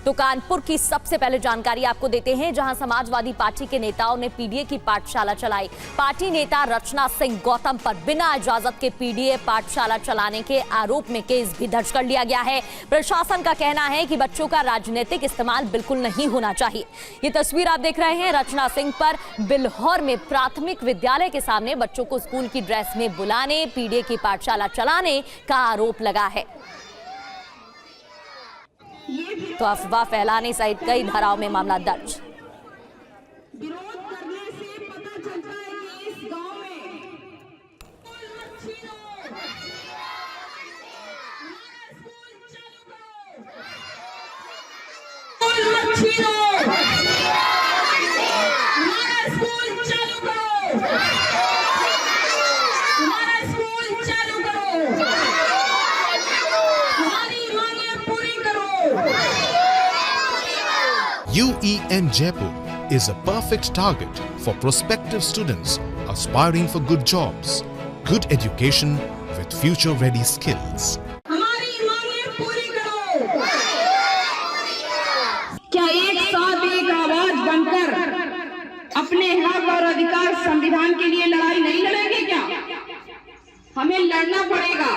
तो कानपुर की सबसे पहले जानकारी आपको देते हैं, जहां समाजवादी पार्टी के नेताओं ने पीडीए की पाठशाला चलाई। पार्टी नेता रचना सिंह गौतम पर बिना इजाजत के पीडीए पाठशाला चलाने के आरोप में केस भी दर्ज कर लिया गया है। प्रशासन का कहना है कि बच्चों का राजनीतिक इस्तेमाल बिल्कुल नहीं होना चाहिए। ये तस्वीर आप देख रहे हैं, रचना सिंह पर बिल्हौर में प्राथमिक विद्यालय के सामने बच्चों को स्कूल की ड्रेस में बुलाने, पीडीए की पाठशाला चलाने का आरोप लगा है। तो अफवाह फैलाने सहित कई धाराओं में मामला दर्ज। विरोध करने से पता चलता है कि इस गांव में UEN Jaipur is a perfect target for prospective students aspiring for good jobs, good education with future-ready skills. हमारी मांगें पूरी करो। क्या एक साथ एक आवाज बनकर अपने हक और अधिकार संविधान के लिए लड़ाई नहीं लड़ेंगे क्या? हमें लड़ना पड़ेगा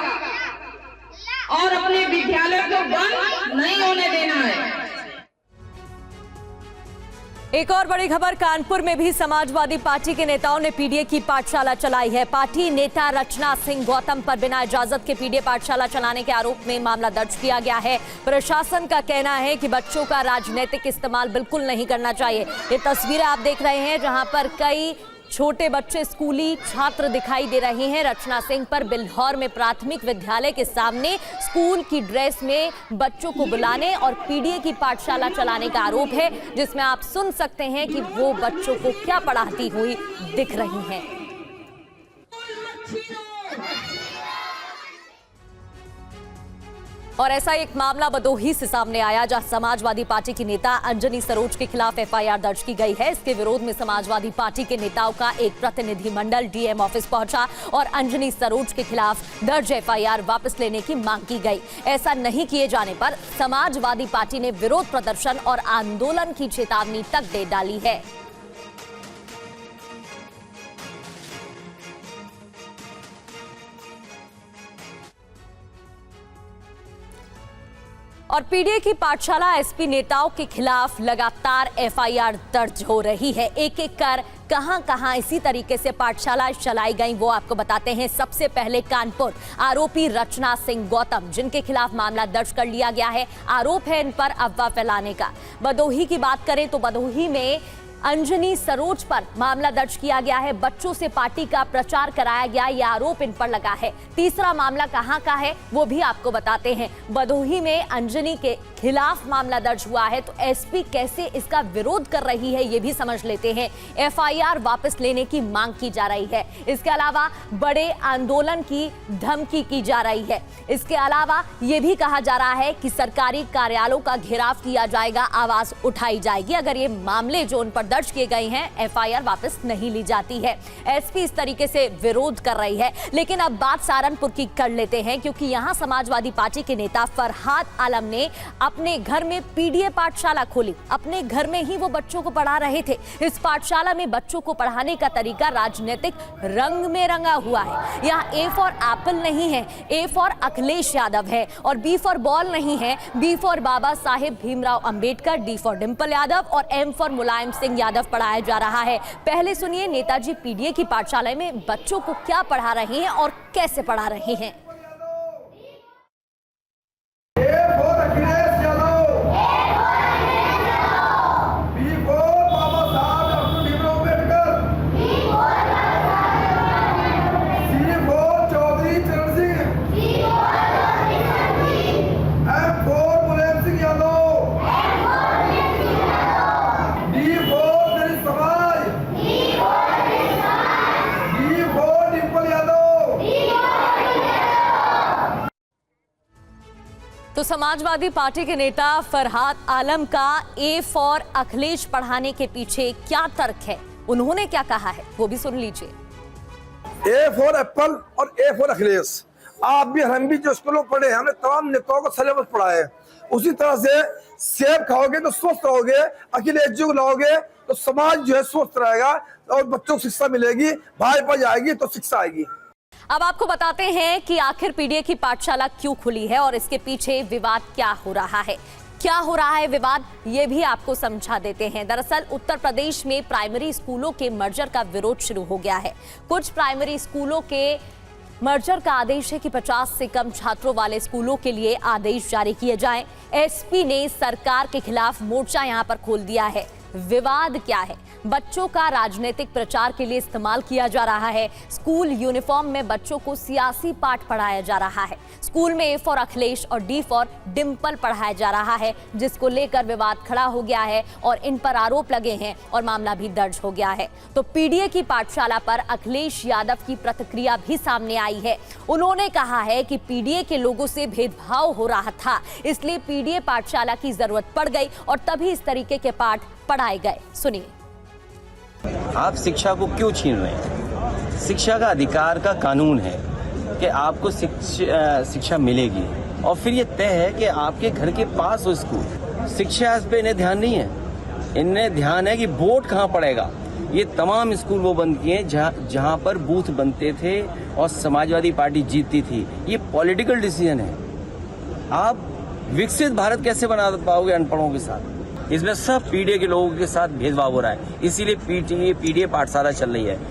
और अपने विद्यालय को बंद नहीं होने देना है। एक और बड़ी खबर, कानपुर में भी समाजवादी पार्टी के नेताओं ने पीडीए की पाठशाला चलाई है। पार्टी नेता रचना सिंह गौतम पर बिना इजाजत के पीडीए पाठशाला चलाने के आरोप में मामला दर्ज किया गया है। प्रशासन का कहना है कि बच्चों का राजनीतिक इस्तेमाल बिल्कुल नहीं करना चाहिए। ये तस्वीरें आप देख रहे हैं, जहां पर कई छोटे बच्चे, स्कूली छात्र दिखाई दे रहे हैं। रचना सिंह पर बिल्हौर में प्राथमिक विद्यालय के सामने स्कूल की ड्रेस में बच्चों को बुलाने और पीडीए की पाठशाला चलाने का आरोप है, जिसमें आप सुन सकते हैं कि वो बच्चों को क्या पढ़ाती हुई दिख रही हैं। और ऐसा एक मामला भदोही से सामने आया, जहां समाजवादी पार्टी की नेता अंजनी सरोज के खिलाफ एफआईआर दर्ज की गई है। इसके विरोध में समाजवादी पार्टी के नेताओं का एक प्रतिनिधिमंडल डीएम ऑफिस पहुंचा और अंजनी सरोज के खिलाफ दर्ज एफआईआर वापस लेने की मांग की गई। ऐसा नहीं किए जाने पर समाजवादी पार्टी ने विरोध प्रदर्शन और आंदोलन की चेतावनी तक दे डाली है। और पीडीए की पाठशाला एसपी नेताओं के खिलाफ लगातार एफआईआर दर्ज हो रही है। एक एक कर कहां इसी तरीके से पाठशाला चलाई गई, वो आपको बताते हैं। सबसे पहले कानपुर, आरोपी रचना सिंह गौतम, जिनके खिलाफ मामला दर्ज कर लिया गया है। आरोप है इन पर अफवाह फैलाने का। भदोही की बात करें तो भदोही में अंजनी सरोज पर मामला दर्ज किया गया है। बच्चों से पार्टी का प्रचार कराया गया, यह आरोप इन पर लगा है। तीसरा मामला कहां का है वो भी आपको बताते हैं। भदोही में अंजनी के खिलाफ मामला दर्ज हुआ है, तो एसपी कैसे इसका विरोध कर रही है ये भी समझ लेते हैं। एफआईआर वापस लेने की मांग की जा रही है। इसके अलावा बड़े आंदोलन की धमकी की जा रही है। इसके अलावा यह भी कहा जा रहा है कि सरकारी कार्यालयों का घेराव किया जाएगा, आवाज उठाई जाएगी अगर ये मामले जो उन पर दर्ज किए गए हैं एफआईआर वापस नहीं ली जाती है। एसपी इस तरीके से विरोध कर रही है। लेकिन अब बात सहारनपुर की कर लेते हैं, क्योंकि यहां समाजवादी पार्टी के नेता फरहाद आलम ने अपने घर में पीडीए पाठशाला खोली। अपने घर में ही वो बच्चों को पढ़ा रहे थे। इस पाठशाला में बच्चों को पढ़ाने का तरीका राजनीतिक रंग में रंगा हुआ है। यहाँ ए फॉर एप्पल नहीं है, ए फॉर अखिलेश यादव है, और बी फॉर बॉल नहीं है, B for Baba Saheb Bhimrao Ambedkar, D for Dimple Yadav और एम फॉर मुलायम सिंह यादव पढ़ाया जा रहा है। पहले सुनिए नेताजी पीडीए की पाठशाला में बच्चों को क्या पढ़ा रहे हैं और कैसे पढ़ा रहे हैं। तो समाजवादी पार्टी के नेता फरहाद आलम का ए फॉर अखिलेश पढ़ाने के पीछे क्या तर्क है, उन्होंने क्या कहा है वो भी सुन लीजिए। ए फॉर एप्पल और ए फॉर अखिलेश, आप भी हम भी जो स्कूलों पढ़े, हमने तमाम नेताओं को सिलेबस पढ़ा है। उसी तरह से सेब खाओगे तो स्वस्थ रहोगे, अखिलेश जी को लाओगे तो समाज जो है स्वस्थ रहेगा और बच्चों को शिक्षा मिलेगी, भाजपा जाएगी तो शिक्षा आएगी। अब आपको बताते हैं कि आखिर पीडीए की पाठशाला क्यों खुली है और इसके पीछे विवाद क्या हो रहा है। क्या हो रहा है विवाद, ये भी आपको समझा देते हैं। दरअसल उत्तर प्रदेश में प्राइमरी स्कूलों के मर्जर का विरोध शुरू हो गया है। कुछ प्राइमरी स्कूलों के मर्जर का आदेश है कि 50 से कम छात्रों वाले स्कूलों के लिए आदेश जारी किए जाएं। एसपी ने सरकार के खिलाफ मोर्चा यहां पर खोल दिया है। विवाद क्या है? बच्चों का राजनीतिक प्रचार के लिए इस्तेमाल किया जा रहा है। स्कूल यूनिफॉर्म में बच्चों को सियासी पाठ पढ़ाया जा रहा है। स्कूल में ए फॉर अखिलेश और डी फॉर डिंपल पढ़ाया जा रहा है, जिसको लेकर विवाद खड़ा हो गया है और इन पर आरोप लगे हैं और मामला भी दर्ज हो गया है। तो पीडीए की पाठशाला पर अखिलेश यादव की प्रतिक्रिया भी सामने आई है। उन्होंने कहा है कि पीडीए के लोगों से भेदभाव हो रहा था, इसलिए पीडीए पाठशाला की जरूरत पड़ गई और तभी इस तरीके के पाठ पढ़ाए गए। सुनिए। आप शिक्षा को क्यों छीन रहे हैं? शिक्षा का अधिकार का कानून है कि आपको शिक्षा मिलेगी और फिर ये तय है कि आपके घर के पास हो स्कूल। शिक्षा इस पे इन्हें ध्यान नहीं है, इन्हें ध्यान है कि वोट कहाँ पड़ेगा। ये तमाम स्कूल वो बंद किए जहाँ पर बूथ बनते थे और समाजवादी पार्टी जीतती थी। ये पॉलिटिकल डिसीजन है। आप विकसित भारत कैसे बना पाओगे अनपढ़ों के साथ? इसमें सब पीडीए के लोगों के साथ भेदभाव हो रहा है, इसीलिए पीडीए पाठशाला चल रही है।